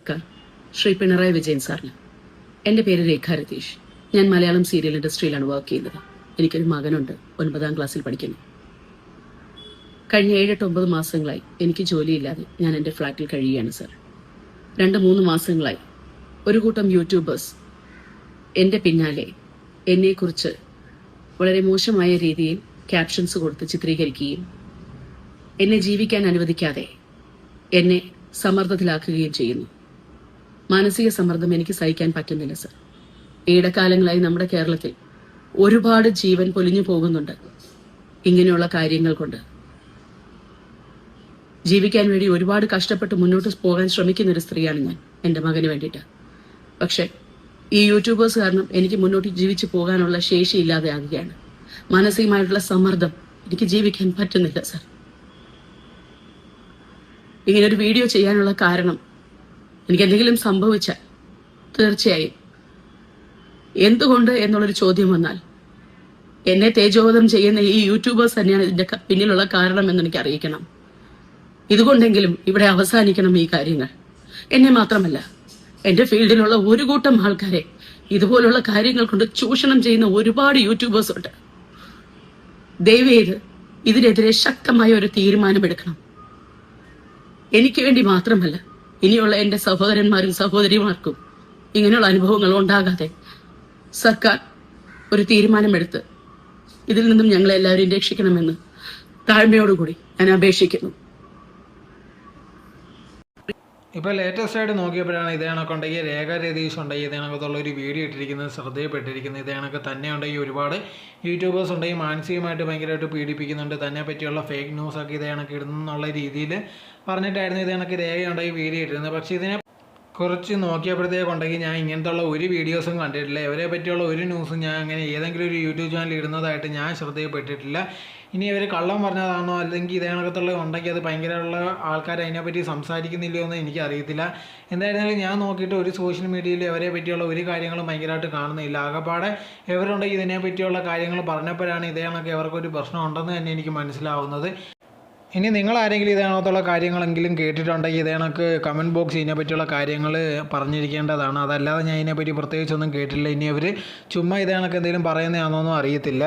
നമസ്കാരം. ശ്രീ പിണറായി വിജയൻ സാറിന് എൻ്റെ പേര് രേഖ രതീഷ്. ഞാൻ മലയാളം സീരിയൽ ഇൻഡസ്ട്രിയിലാണ് വർക്ക് ചെയ്യുന്നത്. എനിക്കൊരു മകനുണ്ട്, 9ാം ക്ലാസ്സിൽ പഠിക്കുന്നു. കഴിഞ്ഞ 7-9 മാസങ്ങളായി എനിക്ക് ജോലിയില്ലാതെ ഞാൻ എൻ്റെ ഫ്ലാറ്റിൽ കഴിയുകയാണ് സർ. 2-3 മാസങ്ങളായി ഒരു കൂട്ടം യൂട്യൂബേഴ്സ് എൻ്റെ പിന്നാലെ എന്നെക്കുറിച്ച് വളരെ മോശമായ രീതിയിൽ ക്യാപ്ഷൻസ് കൊടുത്ത് ചിത്രീകരിക്കുകയും എന്നെ ജീവിക്കാൻ അനുവദിക്കാതെ എന്നെ സമ്മർദ്ദത്തിലാക്കുകയും ചെയ്യുന്നു. മാനസിക സമ്മർദ്ദം എനിക്ക് സഹിക്കാൻ പറ്റുന്നില്ല സർ. ഈയിടക്കാലങ്ങളായി നമ്മുടെ കേരളത്തിൽ ഒരുപാട് ജീവൻ പൊലിഞ്ഞു പോകുന്നുണ്ട് ഇങ്ങനെയുള്ള കാര്യങ്ങൾ കൊണ്ട്. ജീവിക്കാൻ വേണ്ടി ഒരുപാട് കഷ്ടപ്പെട്ട് മുന്നോട്ട് പോകാൻ ശ്രമിക്കുന്ന ഒരു സ്ത്രീയാണ് ഞാൻ, എൻ്റെ മകന് വേണ്ടിയിട്ട്. പക്ഷെ ഈ യൂട്യൂബേഴ്സ് കാരണം എനിക്ക് മുന്നോട്ട് ജീവിച്ചു പോകാനുള്ള ശേഷി ഇല്ലാതെ ആകുകയാണ്. മാനസികമായിട്ടുള്ള സമ്മർദ്ദം, എനിക്ക് ജീവിക്കാൻ പറ്റുന്നില്ല സർ. ഇങ്ങനൊരു വീഡിയോ ചെയ്യാനുള്ള കാരണം, എനിക്ക് എന്തെങ്കിലും സംഭവിച്ചാൽ തീർച്ചയായും എന്തുകൊണ്ട് എന്നുള്ളൊരു ചോദ്യം വന്നാൽ എന്നെ തേജോവധം ചെയ്യുന്ന ഈ യൂട്യൂബേഴ്സ് തന്നെയാണ് ഇതിന്റെ പിന്നിലുള്ള കാരണം എന്ന് എനിക്ക് അറിയിക്കണം. ഇതുകൊണ്ടെങ്കിലും ഇവിടെ അവസാനിക്കണം ഈ കാര്യങ്ങൾ. എന്നെ മാത്രമല്ല, എന്റെ ഫീൽഡിലുള്ള ഒരു കൂട്ടം ആൾക്കാരെ ഇതുപോലുള്ള കാര്യങ്ങൾ കൊണ്ട് ചൂഷണം ചെയ്യുന്ന ഒരുപാട് യൂട്യൂബേഴ്സ് ഉണ്ട്. ദയവേത് ഇതിനെതിരെ ശക്തമായ ഒരു തീരുമാനമെടുക്കണം. എനിക്ക് വേണ്ടി മാത്രമല്ല, ഇനിയുള്ള എന്റെ സഹോദരന്മാരും സഹോദരിമാർക്കും ഇങ്ങനെയുള്ള അനുഭവങ്ങൾ ഉണ്ടാകാതെ സർക്കാർ ഒരു തീരുമാനമെടുത്ത് ഇതിൽ നിന്നും ഞങ്ങളെ എല്ലാവരും രക്ഷിക്കണമെന്ന് താഴ്മയോടുകൂടി ഞാൻ അപേക്ഷിക്കുന്നു. ഇപ്പോൾ ലേറ്റസ്റ്റ് ആയിട്ട് നോക്കിയപ്പോഴാണ് ഇതേ കണക്കുണ്ടെങ്കിൽ രേഖ രതീഷ് ഉണ്ടെങ്കിൽ ഇതേ കണക്കത്തുള്ള ഒരു വീഡിയോ ഇട്ടിരിക്കുന്നത് ശ്രദ്ധയിൽപ്പെട്ടിരിക്കുന്നത്. ഇതേ കണക്ക് തന്നെ ഉണ്ടെങ്കിൽ ഒരുപാട് യൂട്യൂബേഴ്സ് ഉണ്ടെങ്കിൽ മാനസികമായിട്ട് ഭയങ്കരമായിട്ട് പീഡിപ്പിക്കുന്നുണ്ട്, തന്നെ പറ്റിയുള്ള ഫേക്ക് ന്യൂസൊക്കെ ഇതേ കണക്ക് ഇടുന്നുള്ള രീതിയിൽ പറഞ്ഞിട്ടായിരുന്നു ഇതേ കണക്ക് രേഖ ഉണ്ടെങ്കിൽ വീഡിയോ ഇട്ടിരുന്നത്. പക്ഷേ ഇതിനെ കുറച്ച് നോക്കിയപ്പോഴത്തേക്കുണ്ടെങ്കിൽ ഞാൻ ഇങ്ങനത്തെ ഉള്ള ഒരു വീഡിയോസും കണ്ടിട്ടില്ല. ഇവരെ പറ്റിയുള്ള ഒരു ന്യൂസും ഞാൻ അങ്ങനെ ഏതെങ്കിലും ഒരു യൂട്യൂബ് ചാനൽ ഇടുന്നതായിട്ട് ഞാൻ ശ്രദ്ധയിൽപ്പെട്ടിട്ടില്ല. ഇനി ഇവർ കള്ളം പറഞ്ഞതാണോ അല്ലെങ്കിൽ ഇതേ കണക്കത്തുള്ള ഉണ്ടെങ്കിൽ അത് ഭയങ്കരമുള്ള ആൾക്കാർ അതിനെപ്പറ്റി സംസാരിക്കുന്നില്ലയോ എന്ന് എനിക്കറിയത്തില്ല. എന്തായിരുന്നാലും ഞാൻ നോക്കിയിട്ട് ഒരു സോഷ്യൽ മീഡിയയിൽ ഇവരെ പറ്റിയുള്ള ഒരു കാര്യങ്ങളും ഭയങ്കരമായിട്ട് കാണുന്നില്ല. ആകെപ്പാടെ ഇവരുണ്ടെങ്കിൽ ഇതിനെ പറ്റിയുള്ള കാര്യങ്ങൾ പറഞ്ഞപ്പോഴാണ് ഇതേ കണക്ക് ഇവർക്കൊരു പ്രശ്നം ഉണ്ടെന്ന് തന്നെ എനിക്ക് മനസ്സിലാവുന്നത്. ഇനി നിങ്ങൾ ആരെങ്കിലും ഇതേ കണക്കുള്ള കാര്യങ്ങളെങ്കിലും കേട്ടിട്ടുണ്ടെങ്കിൽ ഇതേ കണക്ക് കമൻറ്റ് ബോക്സ് ഇതിനെപ്പറ്റിയുള്ള കാര്യങ്ങൾ പറഞ്ഞിരിക്കേണ്ടതാണ്. അതല്ലാതെ ഞാൻ ഇതിനെപ്പറ്റി പ്രത്യേകിച്ചൊന്നും കേട്ടില്ല. ഇനി അവർ ചുമ്മാ ഇതേ കണക്ക് എന്തെങ്കിലും പറയുന്നതാണോന്നും അറിയത്തില്ല.